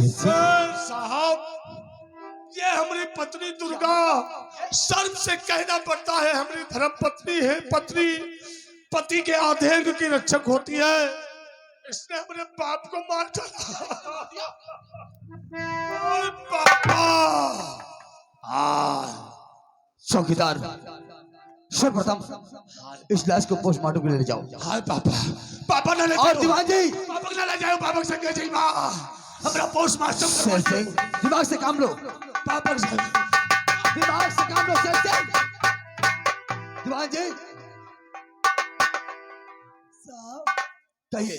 साहब, ये हमारी पत्नी दुर्गा, शर्म से कहना पड़ता है, हमारी धर्म पत्नी है। पत्नी पति के आधेंग की रक्षक होती है। इसने अपने बाप को मार डाला। ओए पापा! चौकीदार, सर्वप्रथम इस लाश को पोस्टमार्टम के लिए ले जाओ। हाय पापा, पापा ना ले और जाओ। दीवान जी, पापा को ना ले जाओ। पापा संगे जी माँ, हमारा पोस्टमार्टम शेर सिंह, दिमाग से काम लो। पापा दिमाग से काम लो शेर सिंह। दीवान जी साहब, कहिए।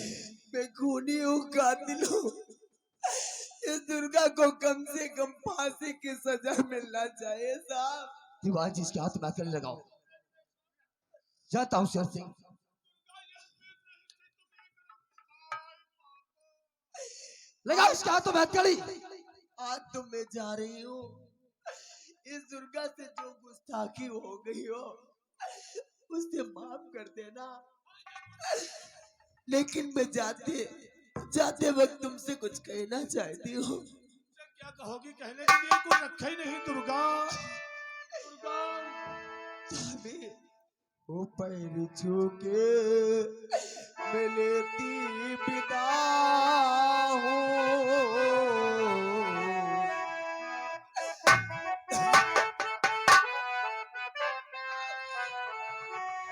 मैं खूनी हूँ, कातिल हूँ। इस दुर्गा को कम से कम फांसी की सजा मिलना चाहिए साहब। दीवान जी, इसके हाथ में हथकड़ी लगाओ। जाता हूँ शेर सिंह। लगाओ इसके हाथों में हथकड़ी। आज तो मैं जा रही हूँ। इस दुर्गा से जो गुस्ताखी हो गई हो उसे माफ कर देना। लेकिन मैं जाते वक्त तुमसे कुछ कहना चाहती हूँ। क्या कहोगी? कहने के लिए कोई रखा ही नहीं। दुर्गा, दुर्गा वो पैर छू के मैं लेती विदा हूँ।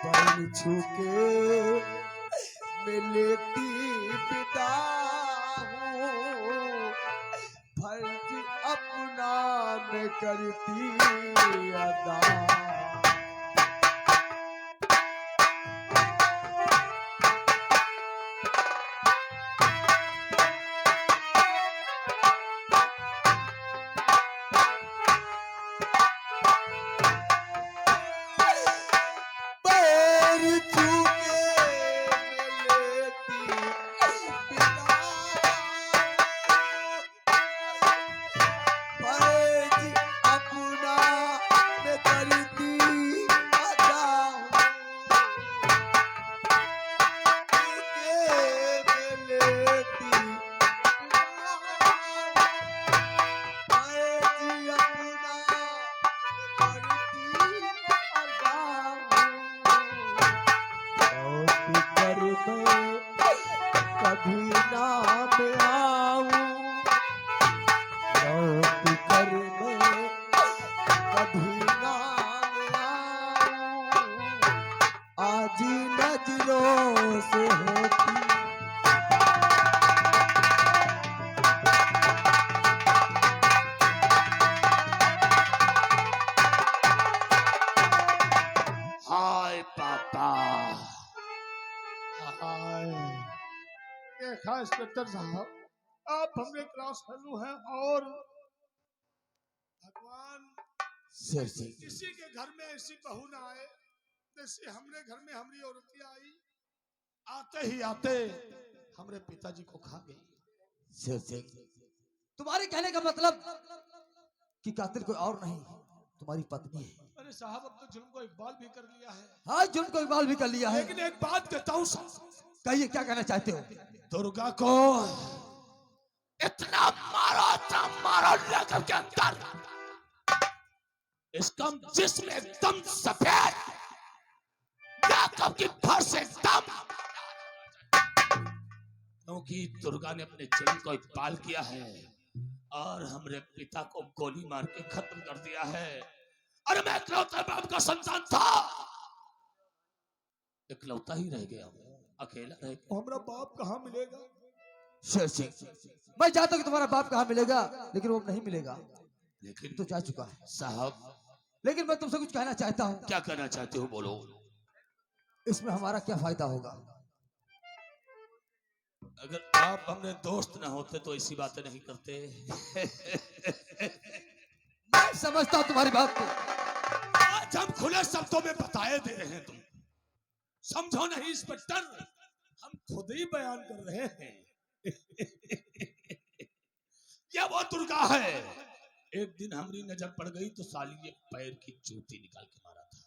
पैर छू के मैं लेती विदा हूँ। फर्ज अपना मैं करती अदा। कभी ना मैं आऊं, लौट कर मैं कभी ना मैं आऊं। आज नजरों से होती हाय पापा, हाय। देखा इंस्पेक्टर साहब, आप हमने क्रॉस फैलू हैं और भगवान शेर सिंह, किसी के घर में ऐसी बहू ना आए जैसे हमने घर में हमारी औरतियां आई। आते ही आते हमारे पिताजी को खा गई। शेर सिंह, तुम्हारे कहने का मतलब कि कातिल कोई और नहीं, तुम्हारी पत्नी है। अरे साहब, अब तो जुल्म को इकबाल भी कर लिया है। हाँ, जुल्म को इकबाल भी कर लिया है। लेकिन एक बात कहता हूँ साहब, कहिए क्या कहना चाहते हो। दुर्गा को इतना मारा लगन के अंदर, इसका जिस्म एकदम सफेद, की फर्श एकदम, क्योंकि दुर्गा ने अपने जुल्म को इकबाल किया है और हमरे पिता को गोली मार के खत्म कर दिया है। अरे मैं इकलौता बाप का संतान था, इकलौता ही रह गया हूँ, अकेला रह गया। हमारा बाप कहाँ मिलेगा? शेर सिंह, मैं चाहता हूँ कि तुम्हारा बाप कहाँ मिलेगा, लेकिन वो नहीं मिलेगा। लेकिन तो जा चुका है साहब। लेकिन मैं तुमसे कुछ कहना चाहता हूँ। क्या कहना चाहते हो? बोलो। इसमें हमारा क्या फायदा होगा? अगर आप हमने दोस्त ना होते तो ऐसी बातें नहीं करते। मैं समझता हूँ तुम्हारी बात को। आज हम खुले शब्दों में बताए दे रहे हैं, तुम समझो नहीं इंस्पेक्टर, हम खुद ही बयान कर रहे हैं। यह वो दुर्गा है, एक दिन हमारी नजर पड़ गई तो साली ये पैर की जूती निकाल के मारा था।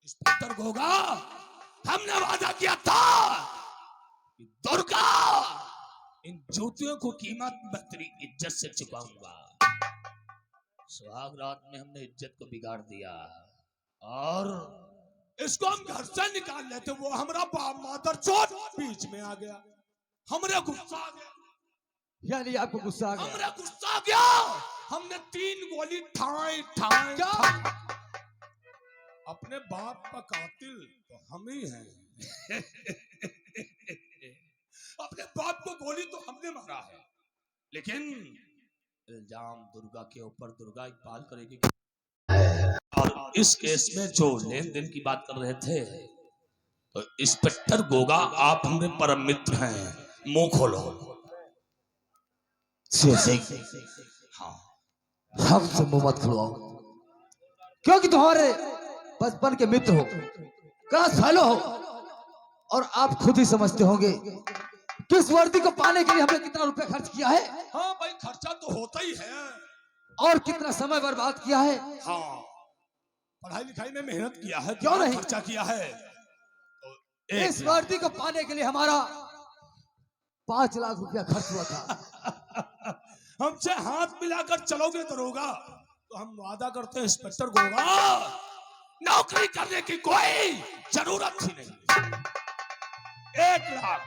इंस्पेक्टर गोगा, हमने वादा किया था कि दुर्गा जूतियों को कीमत मैं तेरी इज्जत से चुकाऊंगा। सुहाग रात में हमने इज्जत को बिगाड़ दिया और इसको हम घर से निकाल लेते, वो हमारा बाप मादर चोट बीच में आ गया, हमरे गुस्सा आ गया, यानी आपको गुस्सा आ गया? हमरे गुस्सा आ गया। हमने 3 गोली ठाई ठाई क्या? अपने बाप का कातिल तो हम ही हैं। अपने बाप को गोली तो हमने मारा है, लेकिन इल्जाम दुर्गा के ऊपर दुर्गा इकबाल करेगी। और इस केस में जो लेन देन की बात कर रहे थे, तो इंस्पेक्टर गोगा आप हमारे परम मित्र हैं, मुंह खोलो। हाँ, हमसे मुंह मत खुलवाओ, क्योंकि तुम्हारे बचपन के मित्र हो, क्लास फेलो हो, और आप खुद ही समझते होंगे कि इस वर्दी को पाने के लिए हमने कितना रुपए खर्च किया है। हाँ भाई, खर्चा तो होता ही है, और कितना समय बर्बाद किया है। हाँ, पढ़ाई लिखाई में मेहनत किया है, क्यों नहीं? खर्चा किया है। तो इस वर्दी को पाने के लिए हमारा 5 लाख रुपया खर्च हुआ था। हमसे हाथ मिलाकर चलोगे दरोगा तो हम वादा करते हैं इंस्पेक्टर गोगा, नौकरी करने की कोई जरूरत ही नहीं। 1 लाख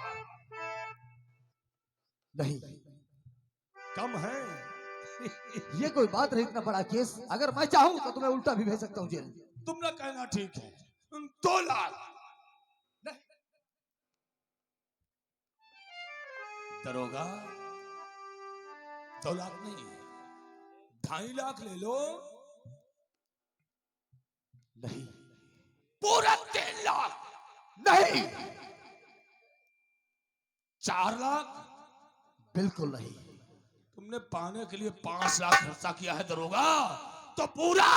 नहीं, कम है। ये कोई बात नहीं, इतना बड़ा केस अगर मैं चाहूं तो तुम्हें उल्टा भी भेज सकता हूं जेल। तुमने कहना ठीक है। 2 लाख नहीं। दरोगा 2 लाख नहीं, 2.5 लाख ले लो। नहीं, पूरा 3 लाख नहीं, 4 लाख बिल्कुल नहीं। तुमने पाने के लिए 5 लाख खर्चा किया है दरोगा, तो पूरा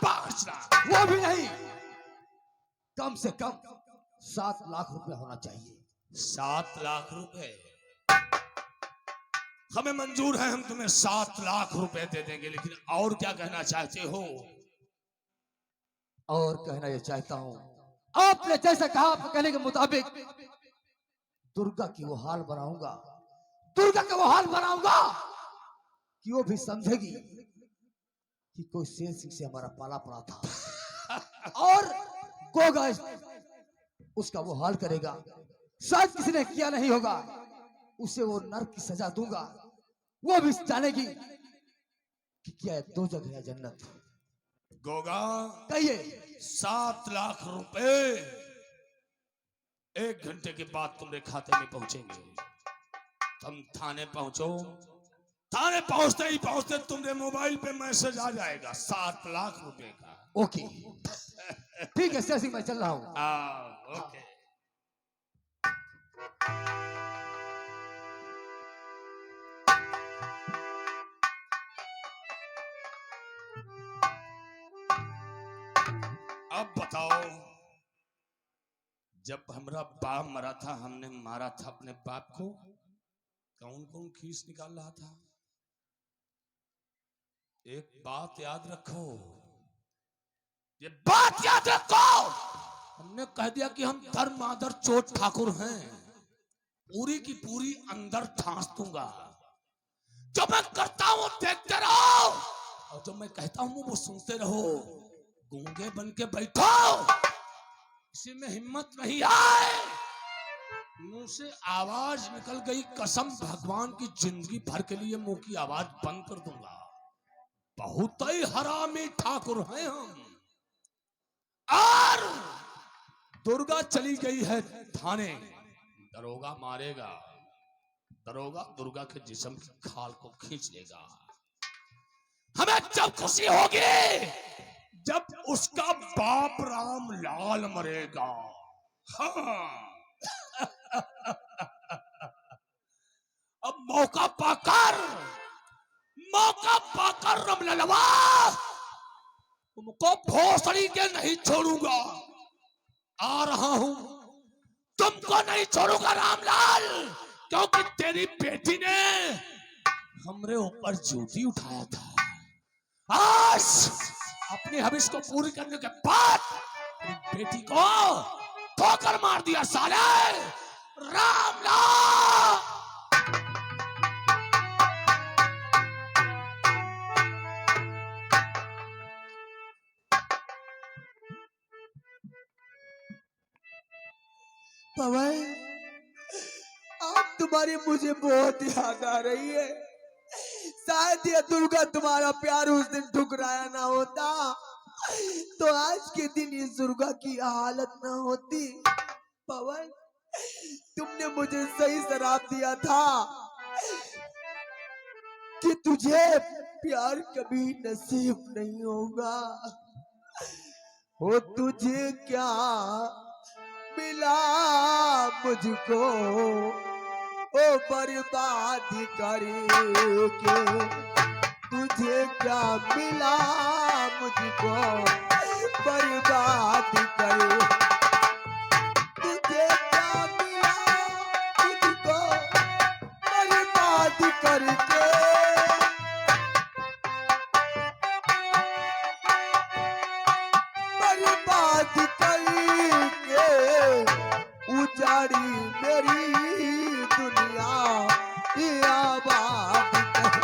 5 लाख। वो भी नहीं, कम से कम 7 लाख रुपया होना चाहिए। 7 लाख रुपए हमें मंजूर है, हम तुम्हें 7 लाख रुपए दे देंगे, लेकिन और क्या कहना चाहते हो? और कहना ये चाहता हूं, आपने जैसा कहा आपके कहने के मुताबिक दुर्गा की वो हाल बनाऊंगा, दुर्गा का वो हाल बनाऊंगा कि वो भी समझेगी कि कोई शेर सिंह से हमारा पाला पड़ा था। और गोगा उसका वो हाल करेगा, शायद किसी ने किया नहीं होगा, उसे वो नर्क की सजा दूंगा, वो भी जानेगी कि क्या है दो जगह है जन्नत। गोगा कहिए। 7 लाख रुपए 1 घंटे के बाद तुम्हारे खाते में पहुंचेंगे। तुम थाने पहुंचो, थाने पहुंचते तुम्हारे मोबाइल पे मैसेज आ जाएगा 7 लाख रुपए का। ओके, ठीक है शेर सिंह, मैं चल रहा हूं। ओके। अब बताओ, जब हमारा बाप मरा था, हमने मारा था अपने बाप को, कौन कौन खीस निकाल रहा था? एक बात याद रखो, ये बात याद रखो, हमने कह दिया कि हम धर्माधर चोट ठाकुर हैं, पूरी की पूरी अंदर ठांस दूंगा। जो मैं करता हूं देखते रहो, और जो मैं कहता हूं वो सुनते रहो। गूंगे बन के बैठो, किसी में हिम्मत नहीं आए, मुंह से आवाज निकल गई, कसम भगवान की जिंदगी भर के लिए मुंह की आवाज बंद कर दूंगा। बहुत ही हरामी ठाकुर हैं हम। और दुर्गा चली गई है थाने, दरोगा मारेगा, दरोगा दुर्गा के जिस्म की खाल को खींच लेगा। हमें जब खुशी होगी जब उसका बाप राम लाल मरेगा। हाँ। अब मौका पाकर रमललवा तुमको भोसड़ी के नहीं छोड़ूंगा। आ रहा हूं, तुमको नहीं छोड़ूंगा रामलाल, क्योंकि तेरी बेटी ने हमरे ऊपर जूती उठाया था। आज अपनी हविस को पूरी करने के बाद बेटी को ठोकर मार दिया साले। रामलाल तुम्हारी मुझे बहुत याद आ रही है। शायद ये दुर्गा तुम्हारा प्यार उस दिन ठुकराया ना होता तो आज के दिन इस दुर्गा की हालत ना होती। पवन, तुमने मुझे सही शराब दिया था कि तुझे प्यार कभी नसीब नहीं होगा। हो तुझे क्या मिला मुझको ओ बर्बाद करके, तुझे क्या मिला मुझको बर्बाद करे, तुझे क्या मिला मुझको बर्बाद करके, बर्बाद करके उजाड़ी मेरी दुनिया ये आबाद कर।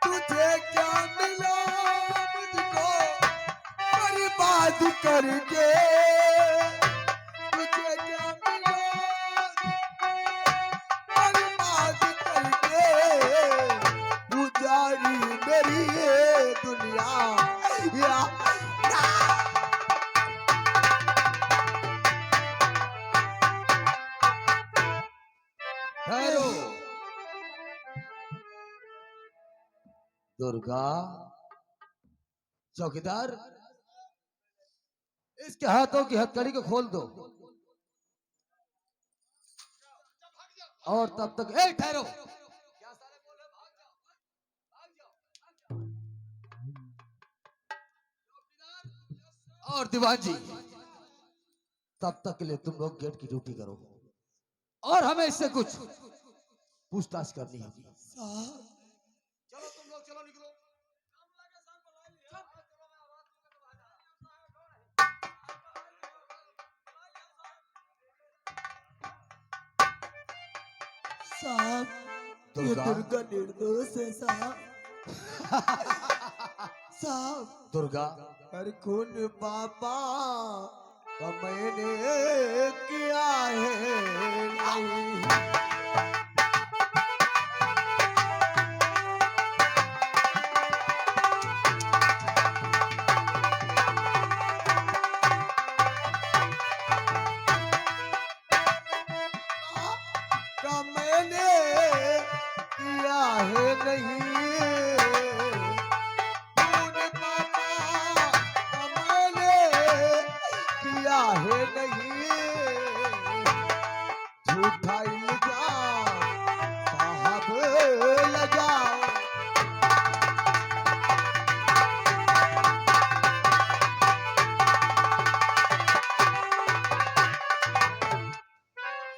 तुझे क्या मिला मुझको बर्बाद करके, तुझे क्या मिला बर्बाद करके उजाड़ी मेरी ये दुनिया या ठहरो। दुर्गा, चौकीदार, इसके हाथों की हथकड़ी को खोल दो। और तब तक ठहरो। और दीवान जी, तब तक के लिए तुम लोग गेट की ड्यूटी करो और हमें इससे कुछ पूछताछ करनी होगी। चलो तुम लोग, चलो निकलो। साहब, ये दुर्गा। दुर्गा निर्दोष है साहब। साहब, दुर्गा, हर खून पापा का मैंने किया है नहीं। का मैंने किया है नहीं, खून पापा का मैंने किया है नहीं, झूठा इल्जाम साहब लगाओ।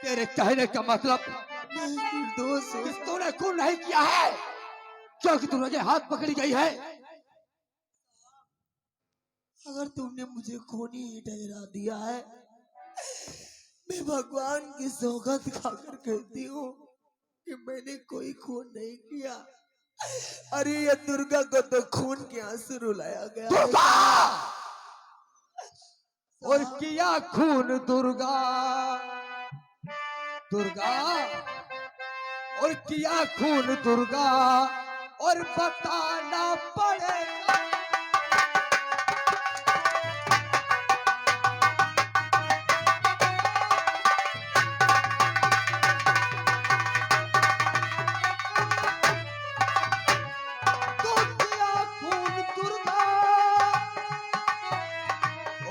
तेरे कहने का मतलब मैं निर्दोष हूँ। कि तूने खून नहीं किया है क्योंकि तुझे हाथ पकड़ी गई है। अगर तुमने मुझे खूनी ही ठहरा दिया है, मैं भगवान की सौगंध खाकर कहती हूँ कि मैंने कोई खून नहीं किया। अरे ये दुर्गा को तो खून के आंसू रुलाया गया है। दुर्गा! और किया खून दुर्गा, दुर्गा, और किया खून दुर्गा, और बताना पड़ेगा। तो किया खून दुर्गा,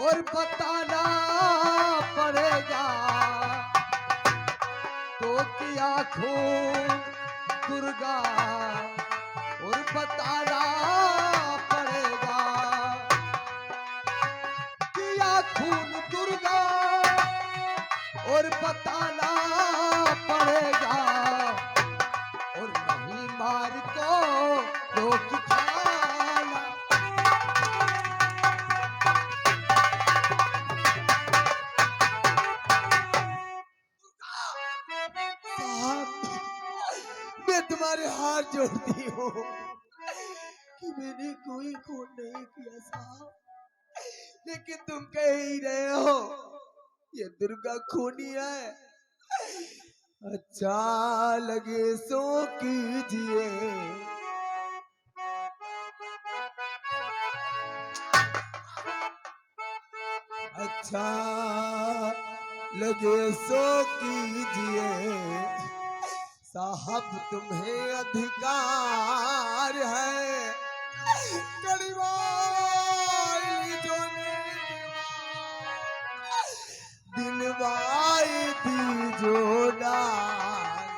और बताना पड़ेगा। तो किया खून दुर्गा, और बताना पड़ेगा। किया खून दुर्गा, और बताना पड़ेगा। और नहीं मार को रोक खाना। साहब, मैं तुम्हारे हाथ जोड़ती हूँ, कि मैंने कोई खून नहीं किया साहब, लेकिन तुम कह ही रहे हो ये दुर्गा खूनी है। अच्छा लगे सो कीजिए। अच्छा लगे सो कीजिए, साहब तुम्हें अधिकार है। कड़वाई जो दिलवाई दी जो डाल,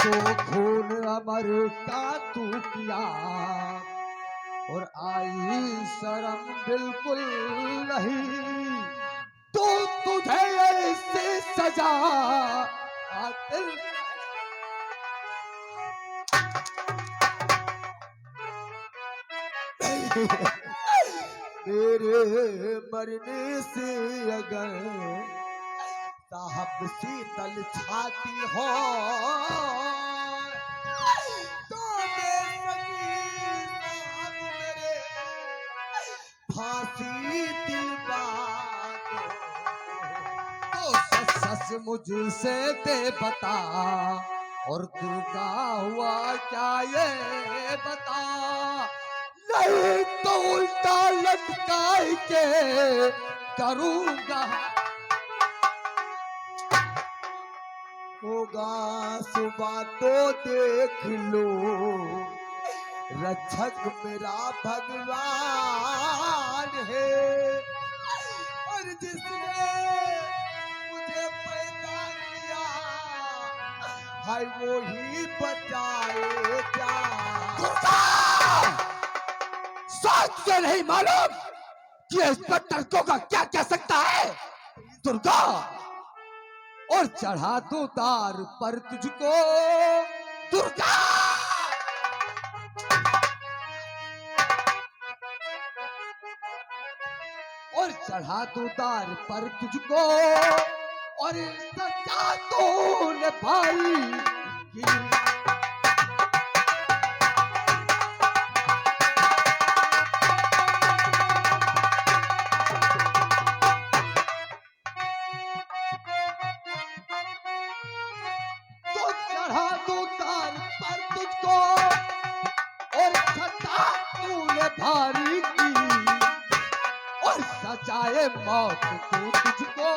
तो खून अमर का तू किया और आई शर्म बिल्कुल नहीं, तो तुझे ऐसे सजा आतिल तेरे मरने से अगर साहब शीतल छाती हो, तो बेसकी साहब मेरे फांसी दिलवा दो। तो सच सच मुझसे दे बता, और दुर्गा हुआ क्या ये बता, नहीं तो उल्टा लटकाई के करूंगा। होगा सुबह तो देख लो, रक्षक मेरा भगवान है, और जिसने मुझे पैदा किया है वो ही बचाएगा। सोच के नहीं मालूम कि इंस्पेक्टर को क्या कह सकता है दुर्गा, और चढ़ा दो तार पर तुझको दुर्गा, और चढ़ा दो तार पर तुझको, और सजा तूने भाई तो चढ़ा दो तार पर तुझको, और सजा तूने भारी की, और सजाए मौत तू तुझको,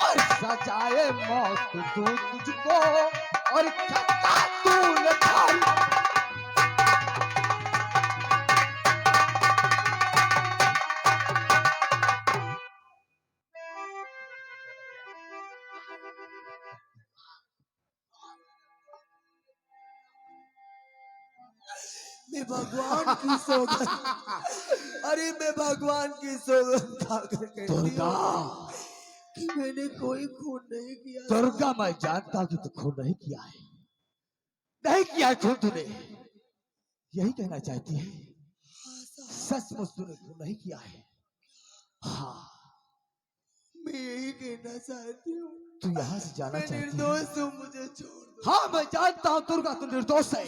और सजाए मौत तू तुझको, और सजा तूने भारी। मैं भगवान की सौगंध, अरे मैं भगवान की सौगंध खाकर कहती दुर्गा, हूँ कि मैंने कोई खून नहीं किया। दुर्गा मैं जानता हूं कि तू खून नहीं किया है, नहीं किया है खून तूने, यही कहना चाहती है? सचमुच तूने खून नहीं किया है? हाँ, मैं यही कहना चाहती हूँ, तू यहाँ से जाना मैं चाहती है? निर्दोष हूँ, मुझे छोड़ दो। हाँ मैं जानता हूँ दुर्गा तू निर्दोष है,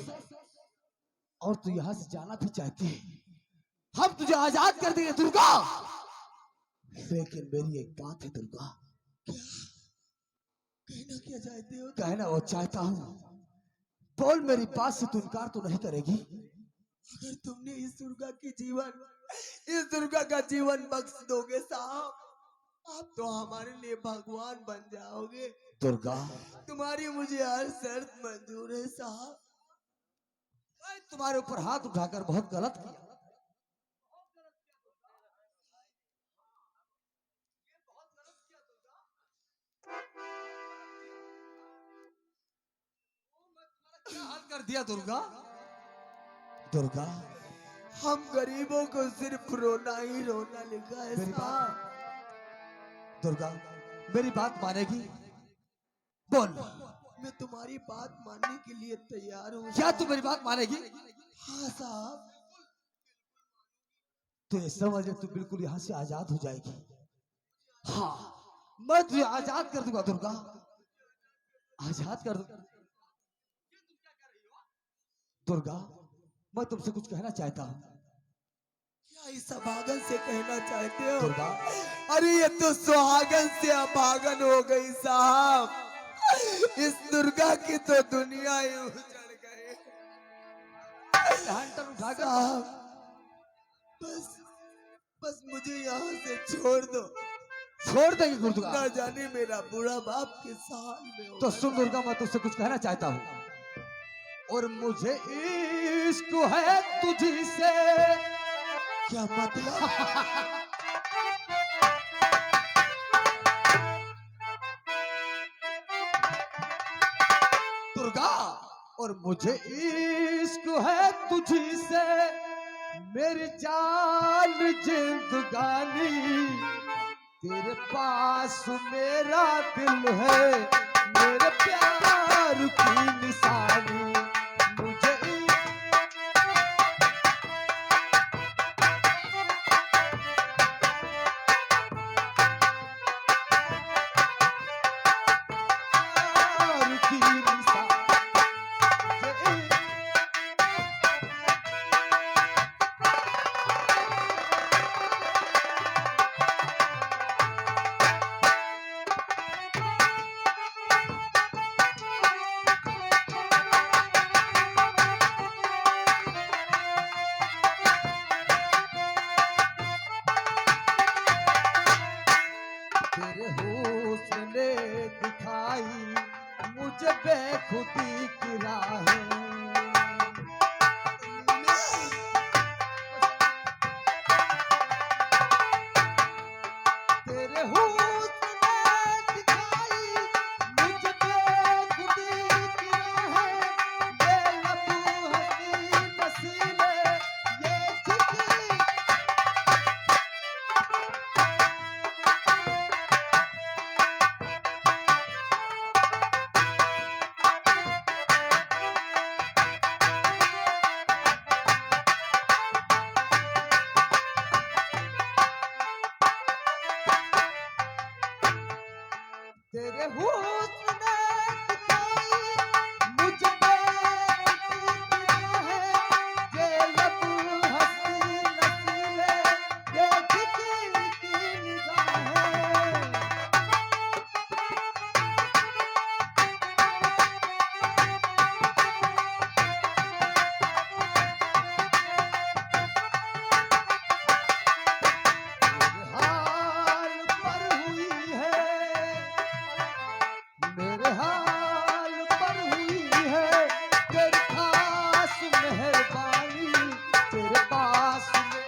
और तू यहाँ से जाना भी चाहती है, हम तुझे आजाद कर देंगे दुर्गा, लेकिन मेरी एक बात है दुर्गा। कहना क्या चाहते हो? कहना वो चाहता हूँ, बोल मेरी बात से तू इनकार तो नहीं करेगी? अगर तुमने इस दुर्गा का जीवन बख्श दोगे साहब, आप तो हमारे लिए भगवान बन जाओगे। दुर्गा तुम्हारी मुझे हर शर्त मंजूर है साहब। मैं तुम्हारे ऊपर हाथ उठाकर बहुत गलत किया, क्या हाल कर दिया दुर्गा? दुर्गा हम गरीबों को सिर्फ रोना ही रोना लिखा है मेरी साहब। दुर्गा मेरी बात मानेगी? बोल, मैं तुम्हारी बात मानने के लिए तैयार हूँ। क्या तू मेरी बात मानेगी? हाँ साहब। तो ये समझ ले तू बिल्कुल यहाँ से आजाद हो जाएगी। हाँ मैं तुझे आजाद कर दूंगा दुर्गा, आजाद कर दूंगा। दुर्गा, मैं तुमसे कुछ कहना चाहता हूँ। क्या इस अभागन से कहना चाहते हो? दुर्गा, अरे ये तो सुहागन से अभागन हो गई साहब। इस दुर्गा की तो दुनिया ही उजड़ गई हंटर उठाकर साहब। बस बस मुझे यहाँ से छोड़ दो। छोड़ देंगे दुर्गा। ना जाने मेरा बुरा बाप किस हाल में होगा। तो सुन दुर्गा, मैं तुझसे कुछ कहना चाहता हूँ। और मुझे इश्क है तुझी से। क्या मतलब? दुर्गा, और मुझे इश्क है तुझी से, मेरी जान जिंदगानी, तेरे पास मेरा दिल है, मेरे प्यार की निशानी। मुझे प्यार की निशानी। तेरे हुस्न ने दिखाई मुझे बेखुदी की राहें। तेरे हुस्न ने दिखाई मुझे बेखुदी की राहें। ये लब हंसी नसीले, ये झिकी तेरे हुस्न ने दिखाई मुझे बेखुदी की राहें। ये लब हंसी नसीले, ये झिकी की निगाहें। हाल पर हुई है, मेरे हाल पर हुई है, तेरी खास मेहरबानी, तेरे पास में।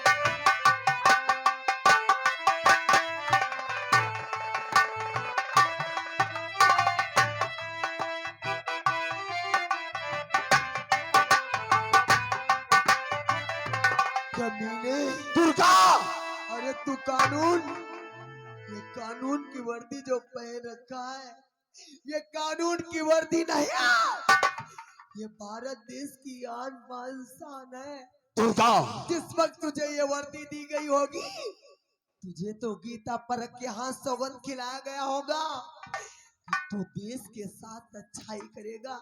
कमीने, दुर्गा, अरे तू कानून, ये कानून की वर्दी जो पहन रखा है, ये कानून की वर्दी नहीं है। ये भारत देश की आन बान शान है। दुर्गा, जिस वक्त तुझे ये वर्दी दी गई होगी, तुझे तो गीता परख के हाथ सौगंध खिलाया गया होगा कि तू देश के साथ अच्छाई करेगा।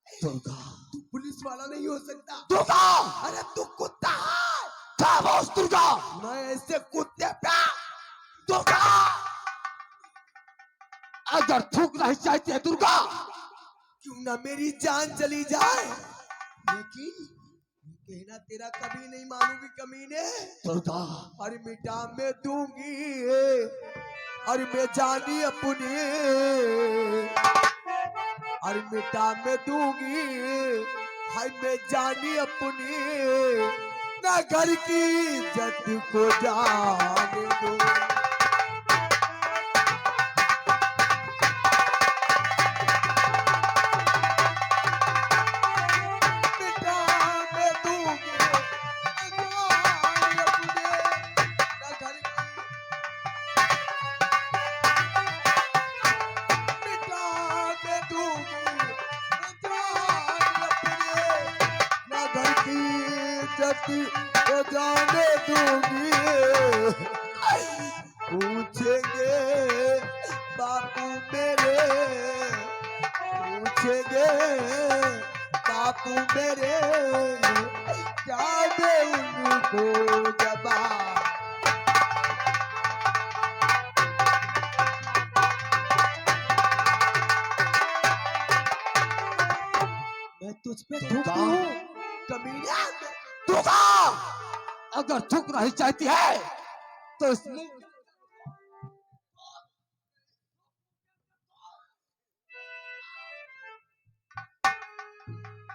दुर्गा, तू पुलिस वाला नहीं हो सकता। दुर्गा, अरे तू कुत्ता है। खामोश दुर्गा, मैं ऐसे कुत्ते पे दुर्गा, अगर थूक नहीं चाहती है दुर्गा, क्यों ना मेरी जान चली जाए, लेकिन कहना तेरा कभी नहीं मानूंगी कमीने। दुर्गा, अरे मिटा मैं दूंगी, अरे मैं जानी अपनी, अरे मिटा मैं दूंगी, हाय मैं जानी अपनी, ना घर की इज्जत को जाने दो। मिटा मैं दूंगी, जानी अपनी, ना घर की, मिटा मैं दूंगी, जानी अपनी, ना घर की इज्जत को जाने दूंगी। पूछेंगे बापू मेरे पूछेंगे, बापू मेरे क्या दे उनको जवाब। मैं तुझ पे थूकती हूँ कमीना। दुर्गा, अगर थूकना ही चाहती है तो इसमें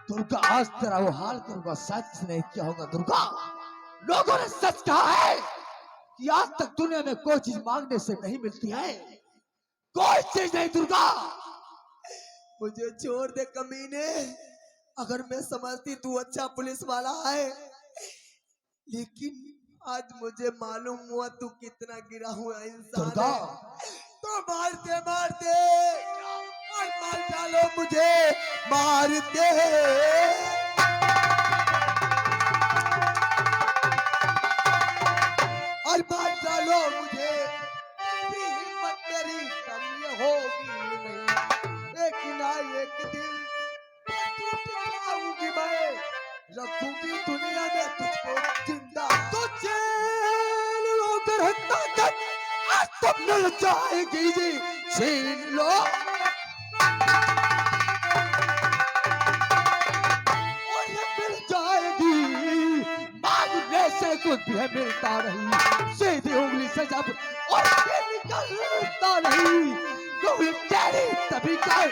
दुर्गा आज तेरा वो हाल करूंगा, शायद किसी ने किया होगा। दुर्गा, लोगों ने सच कहा है कि आज तक दुनिया में कोई चीज मांगने से नहीं मिलती है, कोई चीज नहीं। दुर्गा, मुझे छोड़ दे कमीने। अगर मैं समझती तू अच्छा पुलिस वाला है, लेकिन आज मुझे मालूम हुआ तू कितना गिरा हुआ इंसान दुर्गा, है। तो मारते मारते और मार डालो मुझे, मारते और मार डालो मुझे। तेरी हिम्मत मेरी कम ये होगी नहीं, एक ना एक दिन टूट जाऊंगी मैं, रखूंगी दुनिया में तुझको जिंदा। तो चैन होकर ताकत आज तक मिल जाएगी जी, छीन लो और ये मिल जाएगी। मांगने से कुछ भी मिलता नहीं, सीधी उंगली से जब और ये निकलता नहीं, तो ये तेरी तभी का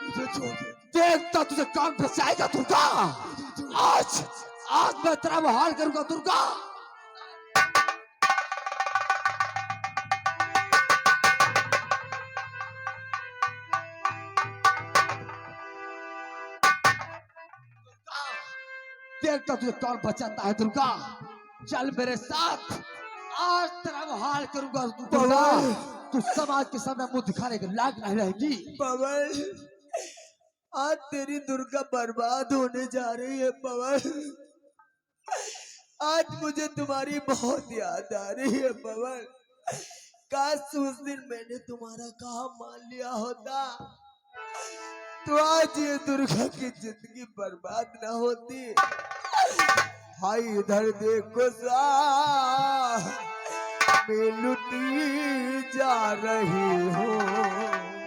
मुझे छोड़ दे। देखता तुझे कान फंसाएगा। दुर्गा, आज आज मैं तेरा वो हाल करूंगा। दुर्गा, देखता तुझे कौन बचाता है। दुर्गा, चल मेरे साथ, आज तेरा वो हाल करूंगा। दुर्गा, तू समाज के सामने मुंह दिखाने के लायक नहीं रहेगी। पवन, आज तेरी दुर्गा बर्बाद होने जा रही है। पवन, आज मुझे तुम्हारी बहुत याद आ रही है। पवन, काश उस दिन मैंने तुम्हारा काम मान लिया होता, तो आज ये दुर्गा की जिंदगी बर्बाद ना होती। हाय इधर देखो सा, मैं लुटी जा रही हूँ।